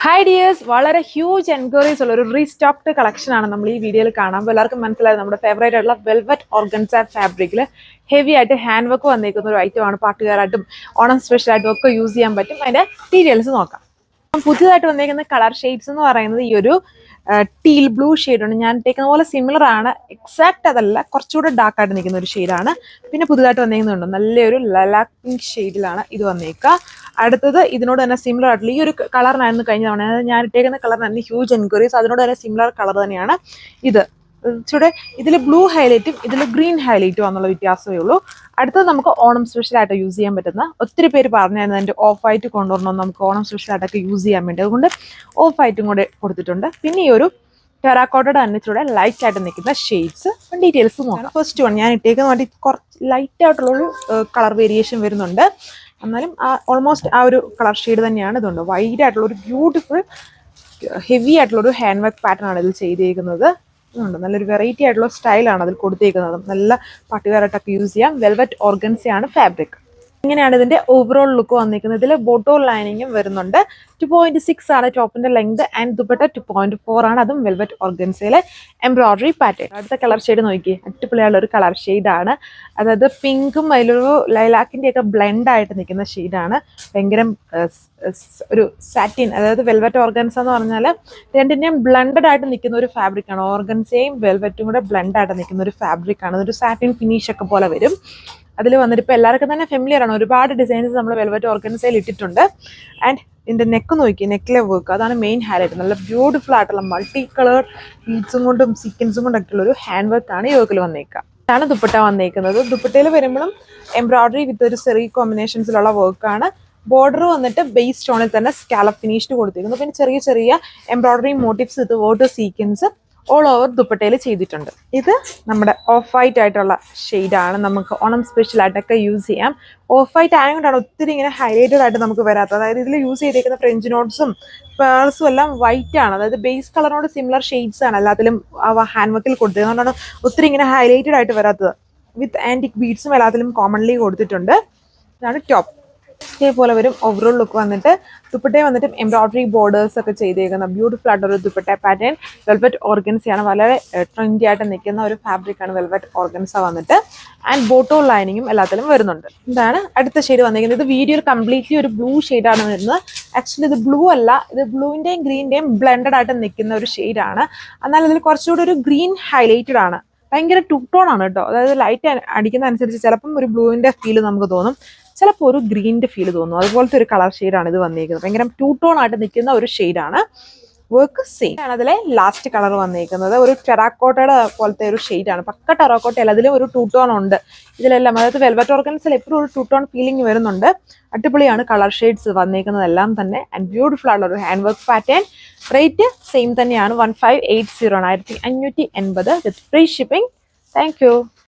Hi dears, വളരെ huge enquiries ഉള്ള ഒരു റീസ്റ്റോക്ഡ് കളക്ഷൻ ആണ് നമ്മൾ ഈ വീഡിയോയിൽ കാണാം. എല്ലാവർക്കും മനസ്സിലായത് നമ്മുടെ ഫേവറേറ്റ് ആയിട്ടുള്ള വെൽവെറ്റ് ഓർഗൻസ ഫാബ്രിക്കിൽ ഹെവി ആയിട്ട് ഹാൻഡ് വർക്ക് വന്നിരിക്കുന്ന ഒരു ഐറ്റമാണ്. പാട്ടുകാരായിട്ടും ഓണം സ്പെഷ്യലായിട്ടും ഒക്കെ യൂസ് ചെയ്യാൻ പറ്റും. അതിന്റെ ഡീറ്റെയിൽസ് നോക്കാം. പുതിയതായിട്ട് വന്നിരിക്കുന്ന കളർ ഷെയ്ഡ്സ് എന്ന് പറയുന്നത് ഈ ഒരു ടീൽ ബ്ലൂ ഷെയ്ഡാണ്. ഞാൻ ഇട്ടേക്കുന്ന പോലെ സിമിലർ ആണ്, എക്സാക്ട് അതല്ല, കുറച്ചുകൂടെ ഡാർക്ക് ആയിട്ട് നിൽക്കുന്ന ഒരു ഷെയ്ഡാണ്. പിന്നെ പുതുതായിട്ട് വന്നിരിക്കുന്നുണ്ട് നല്ലൊരു ലലാക്ക് പിങ്ക് ഷെയ്ഡിലാണ് ഇത് വന്നേക്കുക. അടുത്തത് ഇതിനോട് തന്നെ സിമിലർ ആയിട്ടുള്ള ഈ ഒരു കളറിനായിരുന്നു കഴിഞ്ഞ തവണ, ഞാൻ ഇട്ടേക്കുന്ന കളറിനായിരുന്നു ഹ്യൂജ് എൻക്വയറീസ്. അതിനോട് തന്നെ സിമിലർ കളർ തന്നെയാണ് ഇത്. ഇച്ചിരി ഇതിൽ ബ്ലൂ ഹൈലൈറ്റും ഇതിൽ ഗ്രീൻ ഹൈലൈറ്റും എന്നുള്ള വ്യത്യാസമേ ഉള്ളൂ. അടുത്തത് നമുക്ക് ഓണം സ്പെഷ്യലായിട്ട് യൂസ് ചെയ്യാൻ പറ്റുന്ന, ഒത്തിരി പേര് പറഞ്ഞായിരുന്നു എൻ്റെ ഓഫ് വൈറ്റ് കൊണ്ടുവരണം നമുക്ക് ഓണം സ്പെഷ്യലായിട്ടൊക്കെ യൂസ് ചെയ്യാൻ വേണ്ടി, അതുകൊണ്ട് ഓഫ് വൈറ്റും കൂടെ കൊടുത്തിട്ടുണ്ട്. പിന്നെ ഈ ഒരു ടെറാക്കോട്ടയുടെ തന്നെ ഇച്ചിരി ലൈറ്റ് ആയിട്ട് നിൽക്കുന്ന ഷെയ്ഡ്സ് ഡീറ്റെയിൽസ് നോക്കാം. ഫസ്റ്റ് വൺ ഞാൻ ഇട്ടേക്കുന്ന വേണ്ടി കുറച്ച് ലൈറ്റ് ആയിട്ടുള്ളൊരു കളർ വേരിയേഷൻ വരുന്നുണ്ട്. എന്നാലും ഓൾമോസ്റ്റ് ആ ഒരു കളർ ഷെയ്ഡ് തന്നെയാണ്. ഇതുണ്ട് വൈഡ് ആയിട്ടുള്ള ഒരു ബ്യൂട്ടിഫുൾ ഹെവി ആയിട്ടുള്ള ഒരു ഹാൻഡ് വർക്ക് പാറ്റേൺ ആണ് ഇതിൽ ചെയ്തേക്കുന്നത്. ഇതുണ്ട് നല്ലൊരു വെറൈറ്റി ആയിട്ടുള്ള സ്റ്റൈലാണ് അതിൽ കൊടുത്തേക്കുന്നത്. നല്ല പാട്ടുകാരായിട്ടൊക്കെ യൂസ് ചെയ്യാം. വെൽവെറ്റ് ഓർഗൻസയാണ് ഫാബ്രിക്. ഇങ്ങനെയാണ് ഇതിന്റെ ഓവറോൾ ലുക്ക് വന്നിരിക്കുന്നത്. ഇതിൽ ബോട്ടോ ലൈനിങ്ങും വരുന്നുണ്ട്. 2.6 ആണ് ടോപ്പിന്റെ ലെങ്ത് ആൻഡ് ദുപ്പട്ട 2.4 ആണ്. അതും വെൽവെറ്റ് ഓർഗൻസയിലെ എംബ്രോയിഡറി പാറ്റേൺ. അടുത്ത കളർ ഷെയ്ഡ് നോക്കിയേ, അടിപൊളിയുള്ള ഒരു കളർ ഷെയ്ഡാണ്. അതായത് പിങ്കും അതിലൊരു ലൈലാക്കിന്റെ ഒക്കെ ബ്ലെൻഡ് ആയിട്ട് നിൽക്കുന്ന ഷെയ്ഡാണ്. ഭയങ്കര ഒരു സാറ്റിൻ, അതായത് വെൽവെറ്റ് ഓർഗൻസ എന്ന് പറഞ്ഞാൽ രണ്ടിന്റെയും ബ്ലെൻഡഡ് ആയിട്ട് നിൽക്കുന്ന ഒരു ഫാബ്രിക് ആണ്. ഓർഗൻസയും വെൽവെറ്റും കൂടെ ബ്ലെൻഡ് ആയിട്ട് നിൽക്കുന്ന ഒരു ഫാബ്രിക് ആണ്. ഒരു സാറ്റിൻ ഫിനിഷ് ഒക്കെ പോലെ വരും. അതിൽ വന്നിട്ട് ഇപ്പോൾ എല്ലാവർക്കും തന്നെ ഫെമിലിയർ ആണ്. ഒരുപാട് ഡിസൈൻസ് നമ്മൾ വെൽവെറ്റ് ഓർഗൻസയിൽ ഇട്ടിട്ടുണ്ട്. ആൻഡ് ഇതിൻ്റെ നെക്ക് നോക്കി, നെക്കിലെ വർക്ക് അതാണ് മെയിൻ ഹൈലൈറ്റ്. നല്ല ബ്യൂട്ടിഫുൾ ആയിട്ടുള്ള മൾട്ടി കളർ ബീഡ്സും കൊണ്ടും സീക്വൻസും കൊണ്ടൊക്കെ ഉള്ള ഒരു ഹാൻഡ് വർക്ക് ആണ് ഈ വർക്കിൽ വന്നേക്കുക. ഇതാണ് ദുപ്പട്ട വന്നേക്കുന്നത്. ദുപ്പട്ടയിൽ വരുമ്പോഴും എംബ്രോയിഡറി വിത്ത് ഒരു ചെറിയ കോമ്പിനേഷൻസിലുള്ള വർക്കാണ്. ബോർഡർ വന്നിട്ട് ബേസ് സ്റ്റോണിൽ തന്നെ സ്കാലപ്പ് ഫിനിഷ്ഡ് കൊടുത്തിരിക്കുന്നു. പിന്നെ ചെറിയ ചെറിയ എംബ്രോയിഡറി മോട്ടീവ്സ് ഇത് വോട്ട് സീക്വൻസ് ഓൾ ഓവർ ദുപ്പട്ടയിൽ ചെയ്തിട്ടുണ്ട്. ഇത് നമ്മുടെ ഓഫ് വൈറ്റ് ആയിട്ടുള്ള ഷെയ്ഡാണ്. നമുക്ക് ഓണം സ്പെഷ്യലായിട്ടൊക്കെ യൂസ് ചെയ്യാം. ഓഫ് വൈറ്റ് ആയതുകൊണ്ടാണ് ഒത്തിരി ഇങ്ങനെ ഹൈലൈറ്റഡ് ആയിട്ട് നമുക്ക് വരാത്തത്. അതായത് ഇതിൽ യൂസ് ചെയ്തേക്കുന്ന ഫ്രഞ്ച് നോട്ട്സും പേൾസും എല്ലാം വൈറ്റ് ആണ്. അതായത് ബേസ് കളറിനോട് സിമിലർ ഷെയ്ഡ്സ് ആണ് എല്ലാത്തിലും ഹാൻഡ് വർക്കിൽ കൊടുത്തത്. അതുകൊണ്ടാണ് ഒത്തിരി ഇങ്ങനെ ഹൈലൈറ്റഡ് ആയിട്ട് വരാത്തത്. വിത്ത് ആൻറ്റിക് ബീഡ്സും എല്ലാത്തിലും കോമൺലി കൊടുത്തിട്ടുണ്ട്. ഇതാണ് ടോപ്പ്. ഇതേപോലെ വരും ഓവറോൾ ലുക്ക് വന്നിട്ട്. ദുപ്പട്ടയെ വന്നിട്ട് എംബ്രോയിഡറി ബോർഡേഴ്സ് ഒക്കെ ചെയ്തേക്കുന്ന ബ്യൂട്ടിഫുൾ ആയിട്ടൊരു ദുപ്പട്ട പാറ്റേൺ. വെൽവെറ്റ് ഓർഗൻസയാണ്. വളരെ ട്രെൻഡി ആയിട്ട് നിൽക്കുന്ന ഒരു ഫാബ്രിക് ആണ് വെൽവെറ്റ് ഓർഗൻസ വന്നിട്ട്. ആൻഡ് ബോട്ടോ ലൈനിങ്ങും എല്ലാത്തിലും വരുന്നുണ്ട്. ഇതാണ് അടുത്ത ഷെയ്ഡ് വന്നിരിക്കുന്നത്. ഇത് വീഡിയോയിൽ കംപ്ലീറ്റ്ലി ഒരു ബ്ലൂ ഷെയ്ഡാണ് വരുന്നത്. ആക്ച്വലി ഇത് ബ്ലൂ അല്ല, ഇത് ബ്ലൂവിൻ്റെയും ഗ്രീനിൻ്റെയും ബ്ലെൻഡഡ് ആയിട്ട് നിൽക്കുന്ന ഒരു ഷെയ്ഡാണ്. എന്നാൽ ഇതിൽ കുറച്ചുകൂടി ഒരു ഗ്രീൻ ഹൈലൈറ്റഡ് ആണ്. ഭയങ്കര ടു ടോൺ ആണ് കേട്ടോ. അതായത് ലൈറ്റ് അടിക്കുന്ന അനുസരിച്ച് ചിലപ്പം ഒരു ബ്ലൂവിൻ്റെ ഫീല് നമുക്ക് തോന്നും, ചിലപ്പോൾ ഒരു ഗ്രീനിൻ്റെ ഫീല് തോന്നും. അതുപോലത്തെ ഒരു കളർ ഷെയ്ഡാണ് ഇത് വന്നിരിക്കുന്നത്. ഭയങ്കര ടു ടോൺ ആയിട്ട് നിൽക്കുന്ന ഒരു ഷെയ്ഡാണ്. വർക്ക് സെയിം ആണ്. അതിലെ ലാസ്റ്റ് കളർ വന്നിരിക്കുന്നത് ഒരു ടെറാക്കോട്ടയുടെ പോലത്തെ ഒരു ഷെയ്ഡാണ്. പക്ക ടെറാക്കോട്ട അല്ല, അതിലും ഒരു ടു ടോൺ ഉണ്ട് ഇതിലെല്ലാം. അതായത് വെൽവെറ്റ് ഓർഗൻസിൽ എപ്പോഴും ഒരു ടു ടോൺ ഫീലിംഗ് വരുന്നുണ്ട്. അടിപൊളിയാണ് കളർ ഷെയ്ഡ്സ് വന്നിരിക്കുന്നതെല്ലാം തന്നെ. ആൻഡ് ബ്യൂട്ടിഫുൾ ആയിട്ടുള്ള ഒരു hand work pattern. Rate same തന്നെയാണ്, 1580 1580 വിത്ത് ഫ്രീ ഷിപ്പിംഗ്. Thank you.